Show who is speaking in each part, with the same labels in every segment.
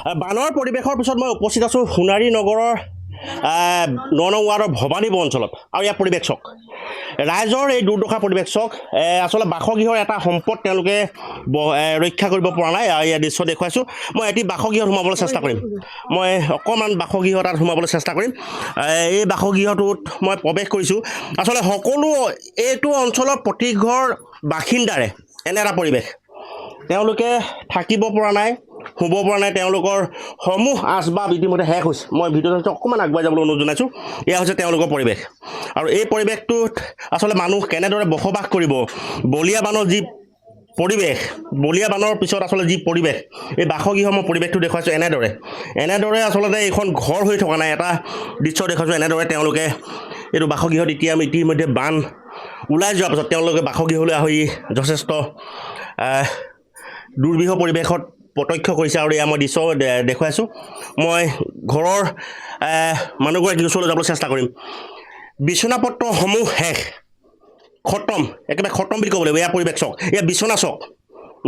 Speaker 1: বানৰ পৰিৱেশৰ পিছত মই উপস্থিত আছোঁ সোণাৰী নগৰৰ 9 নং ৱাৰ্ডৰ ভৱানীপুৰ অঞ্চলত আৰু ইয়াৰ পৰিৱেশ চাওক ৰাইজৰ এই দুৰ্দশা পৰিৱেশ চাওক আচলতে বাসগৃহৰ এটা সম্পদ তেওঁলোকে ৰক্ষা কৰিব পৰা নাই ইয়াৰ দৃশ্য দেখুৱাইছোঁ মই এটি বাসগৃহত সোমাবলৈ চেষ্টা কৰিম মই অকণমান বাসগৃহ তাত সোমাবলৈ চেষ্টা কৰিম এই বাসগৃহটোত মই প্ৰৱেশ কৰিছোঁ আচলতে সকলো এইটো অঞ্চলৰ প্ৰতি ঘৰ বাসিন্দাৰে এনে এটা পৰিৱেশ তেওঁলোকে থাকিব পৰা নাই শুব পৰা নাই তেওঁলোকৰ সমূহ আচবাব ইতিমধ্যে শেষ হৈছে মই ভিডিঅ'টো অকণমান আগুৱাই যাবলৈ অনুৰোধ জনাইছোঁ এয়া হৈছে তেওঁলোকৰ পৰিৱেশ আৰু এই পৰিৱেশটোত আচলতে মানুহ কেনেদৰে বসবাস কৰিব বলীয়া বানৰ যি পৰিৱেশ বলীয়া বানৰ পিছত আচলতে যি পৰিৱেশ এই বাসগৃহৰ পৰিৱেশটো দেখুৱাইছোঁ এনেদৰে আচলতে এইখন ঘৰ হৈ থকা নাই এটা দৃশ্য দেখুৱাইছোঁ এনেদৰে তেওঁলোকে এইটো বাসগৃহত ইতিমধ্যে বান ওলাই যোৱাৰ পাছত তেওঁলোকে বাসগৃহলৈ আহি যথেষ্ট দুৰ্বিষহ পৰিৱেশত প্ৰত্যক্ষ কৰিছে আৰু এয়া মই দৃশ্য দেখুৱাইছোঁ মই ঘৰৰ মানুহগৰাকীৰ ওচৰলৈ যাবলৈ চেষ্টা কৰিম বিচনাপত্ৰসমূহ শেষ খতম একেবাৰে খতম বুলি ক'ব লাগিব এয়া পৰিৱেশ চাওক এয়া বিচনা চাওক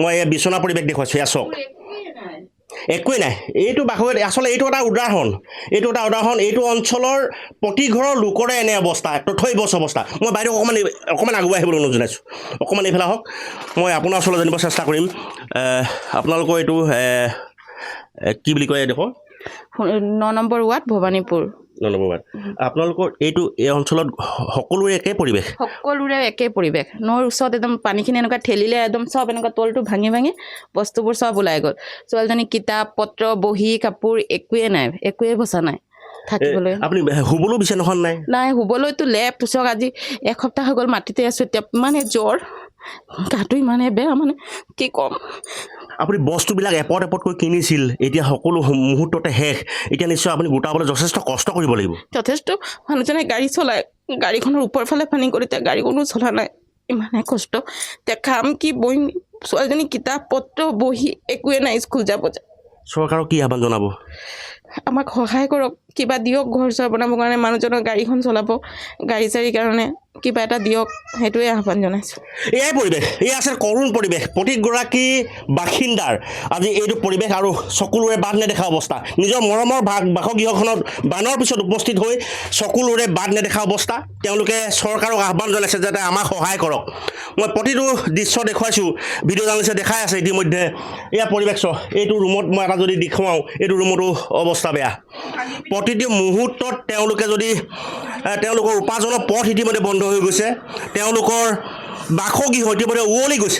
Speaker 1: মই এয়া বিচনা পৰিৱেশ দেখুৱাইছোঁ এয়া চাওক একোৱেই নাই এইটো বাসগৃহ আচলতে এইটো এটা উদাহৰণ এইটো অঞ্চলৰ প্ৰতি ঘৰৰ লোকৰে এনে অৱস্থা তথৈবচ অৱস্থা মই বাইদেউ অকণমান আগুৱাই আহিবলৈ অনুৰোধ জনাইছোঁ অকণমান এইফালে আহক মই আপোনাৰ ওচৰলৈ জানিব চেষ্টা কৰিম আপোনালোকৰ এইটো কি বুলি কয় দেখোন
Speaker 2: 9 নম্বৰ ৱাৰ্ড ভৱানীপুৰ
Speaker 1: আপোনালোকৰ এই অঞ্চলত সকলোৰে একে পৰিৱেশ
Speaker 2: নৈৰ ওচৰত একদম পানীখিনি এনেকুৱা ঠেলিলে একদম চব এনেকুৱা তলটো ভাঙি বস্তুবোৰ চব ওলাই গ'ল ছোৱালীজনী কিতাপ পত্ৰ বহী কাপোৰ একোৱে বচা নাই থাকিবলৈ
Speaker 1: আপুনি শুবলৈও বিচনাখন নাই
Speaker 2: শুবলৈতো লেপ পুচক আজি এসপ্তাহ হৈ গ'ল মাটিতে আছোঁ এতিয়া মানে জ্বৰ গাটো ইমানে বেয়া মানে কি ক'ম
Speaker 1: আপুনি বস্তুবিলাক এপতকৈ কিনিছিল এতিয়া সকলো মুহূৰ্ততে শেষ এতিয়া নিশ্চয় আপুনি গোটাবলৈ যথেষ্ট কষ্ট কৰিব লাগিব
Speaker 2: যথেষ্ট মানুহজনে গাড়ী চলায় গাড়ীখনৰ ওপৰ ফালে পানী কৰি এতিয়া গাড়ীখনো চলা নাই ইমানে কষ্ট এতিয়া খাম কি বহিম ছোৱালীজনী কিতাপ পত্ৰ বহি একোৱে নাই স্কুল যাব
Speaker 1: চৰকাৰক কি আহ্বান জনাব
Speaker 2: আমাক সহায় কৰক কিবা দিয়ক ঘৰ চৰ বনাবৰ কাৰণে মানুহজনৰ গাড়ীখন চলাব গাড়ী চাড়ীৰ কাৰণে কিবা এটা দিয়ক সেইটোৱে আহ্বান জনাইছোঁ
Speaker 1: এয়াই পৰিৱেশ এয়া আছে কৰুণ পৰিৱেশ প্ৰতিগৰাকী বাসিন্দাৰ আজি এইটো পৰিৱেশ আৰু চকুলোৰে বাদ নেদেখা অৱস্থা নিজৰ মৰমৰ বাসগৃহখনত বানৰ পিছত উপস্থিত হৈ চকুলোৰে বাদ নেদেখা অৱস্থা তেওঁলোকে চৰকাৰক আহ্বান জনাইছে যাতে আমাক সহায় কৰক মই প্ৰতিটো দৃশ্য দেখুৱাইছোঁ ভিডিঅ' জাৰ্নেলিষ্টে দেখাই আছে ইতিমধ্যে এয়া পৰিৱেশ এইটো ৰুমত মই এটা যদি দেখুৱাওঁ এইটো ৰুমতো অৱস্থা বেয়া প্ৰতিটো মুহূৰ্তত তেওঁলোকে যদি তেওঁলোকৰ উপাৰ্জনৰ পথ ইতিমধ্যে বন্ধ হৈ গৈছে তেওঁলোকৰ বাসগৃহ ইতিমধ্যে উৱলি গৈছে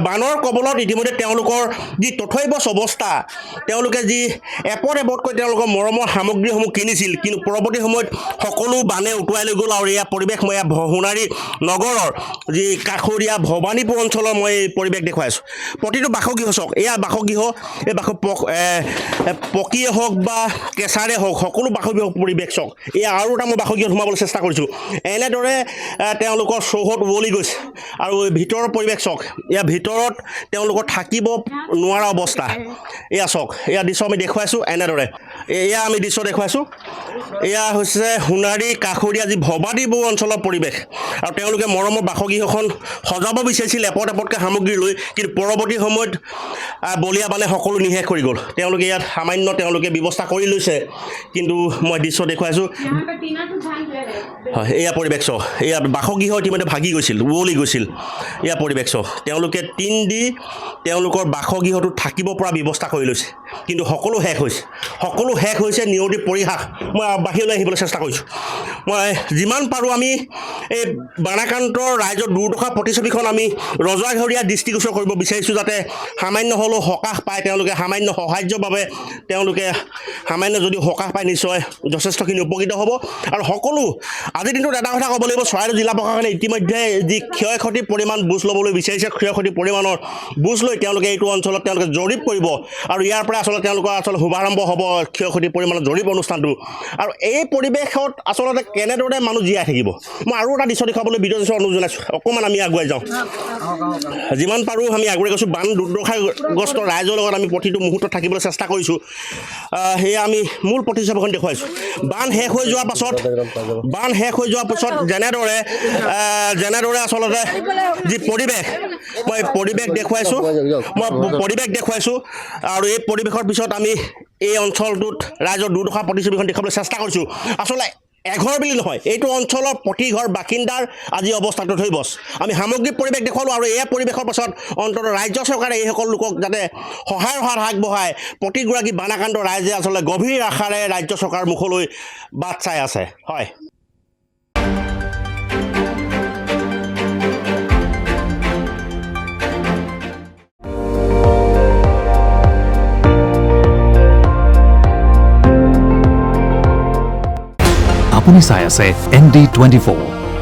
Speaker 1: বানৰ কবলত ইতিমধ্যে তেওঁলোকৰ যি তথৈবচ অৱস্থা তেওঁলোকে যি এপতকৈ তেওঁলোকৰ মৰমৰ সামগ্ৰীসমূহ কিনিছিল কিন্তু পৰৱৰ্তী সময়ত সকলো বানে উটুৱাই লৈ গ'ল আৰু এয়া পৰিৱেশ মই সোণাৰী নগৰৰ যি কাষৰীয়া ভৱানীপুৰ অঞ্চলৰ মই এই পৰিৱেশ দেখুৱাইছোঁ প্ৰতিটো বাসগৃহ চাওক এয়া বাসগৃহ এই পকীয়ে হওক বা কেঁচাৰে হওক সকলো বাসগৃহ পৰিৱেশ চাওক এয়া আৰু এটা মই বাসগৃহত সোমাবলৈ চেষ্টা কৰিছোঁ এনেদৰে তেওঁলোকৰ চৌহদ উৱলি গৈছে আৰু ভিতৰৰ পৰিৱেশ চাওক ইয়াৰ ভিতৰত তেওঁলোকৰ থাকিব নোৱাৰা অৱস্থা এয়া চাওক এয়া দৃশ্য আমি দেখুৱাইছোঁ এনেদৰে এয়া আমি দৃশ্য দেখুৱাইছোঁ এয়া হৈছে সোণাৰী কাষৰীয়া যি ভৱানীপুৰ অঞ্চলৰ পৰিৱেশ আৰু তেওঁলোকে মৰমৰ বাসগৃহখন সজাব বিচাৰিছিল এপতকৈ সামগ্ৰী লৈ কিন্তু পৰৱৰ্তী সময়ত বলীয়া বানে সকলো নিশেষ কৰি গ'ল তেওঁলোকে ইয়াত সামান্য তেওঁলোকে ব্যৱস্থা কৰি লৈছে কিন্তু মই দৃশ্য দেখুৱাইছোঁ হয় এয়া পৰিৱেশ চাওক এয়া বাসগৃহ ইতিমধ্যে ভাগি গৈছিল উৱলি গৈছিল এয়া পৰিৱেশ চাওক তেওঁলোকে টিন দি তেওঁলোকৰ বাসগৃহটো থাকিব পৰা ব্যৱস্থা কৰি লৈছে কিন্তু সকলো শেষ হৈছে নিয়তি পৰিহাস মই বাহিৰলৈ আহিবলৈ চেষ্টা কৰিছোঁ মই যিমান পাৰোঁ আমি এই বানাক্ৰান্তৰ ৰাইজৰ দুৰ্দশা প্ৰতিচ্ছবিখন আমি ৰজাঘৰীয়া দৃষ্টিগোচৰ কৰিব বিচাৰিছোঁ যাতে সামান্য হ'লেও সকাহ পায় তেওঁলোকে সামান্য সাহায্যৰ বাবে তেওঁলোকে সামান্য যদি সকাহ পায় নিশ্চয় যথেষ্টখিনি উপকৃত হ'ব আৰু সকলো আজিৰ দিনটোত এটা কথা ক'ব লাগিব চৰাইদেউ জিলা প্ৰশাসনে ইতিমধ্যে যি ক্ষয় ক্ষতিৰ পৰিমাণ বুজ ল'বলৈ বিচাৰিছে ক্ষয় ক্ষতিৰ পৰিমাণৰ বুজ লৈ তেওঁলোকে এইটো অঞ্চলত তেওঁলোকে জৰীপ কৰিব আৰু ইয়াৰ পৰা আচলতে তেওঁলোকৰ শুভাৰম্ভ হ'ব ক্ষয় ক্ষতিৰ পৰিমাণৰ জৰীপ অনুষ্ঠানটো আৰু এই পৰিৱেশত আচলতে কেনেদৰে মানুহ জীয়াই থাকিব মই আৰু এটা দৃশ্য দেখুৱাবলৈ ভিডিঅ' অনুৰোধ জনাইছোঁ অকণমান আমি আগুৱাই যাওঁ যিমান পাৰোঁ আমি আগুৱাই গৈছোঁ বান দুৰ্দশাগ্ৰস্ত ৰাইজৰ লগত আমি প্ৰতিটো মুহূৰ্তত থাকিবলৈ চেষ্টা কৰিছোঁ সেয়া আমি মূল প্ৰতিচ্ছবিখন দেখুৱাইছোঁ বান শেষ হৈ যোৱাৰ পাছত যেনেদৰে আচলতে যি পৰিৱেশ মই পৰিৱেশ দেখুৱাইছোঁ আৰু এই পৰিৱেশৰ পিছত আমি এই অঞ্চলটোত ৰাইজৰ দুৰ্দশা প্ৰতিচ্ছবিখন দেখাবলৈ চেষ্টা কৰিছোঁ আচলতে এঘৰ বুলি নহয় এইটো অঞ্চলৰ প্ৰতি ঘৰ বাসিন্দাৰ আজি অৱস্থাটো থৈ বছ আমি সামগ্ৰিক পৰিৱেশ দেখুৱালোঁ আৰু এই পৰিৱেশৰ পাছত অন্ততঃ ৰাজ্য চৰকাৰে এইসকল লোকক যাতে সহায়ৰ হাত আগবঢ়ায় প্ৰতিগৰাকী বানাকান্ত ৰাইজে আচলতে গভীৰ আশাৰে ৰাজ্য চৰকাৰৰ মুখলৈ বাট চাই আছে হয়
Speaker 3: আপুনি চাই আছে ND24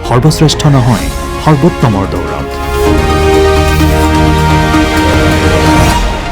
Speaker 3: সৰ্বশ্ৰেষ্ঠ নহয় সৰ্বোত্তমৰ দৌৰ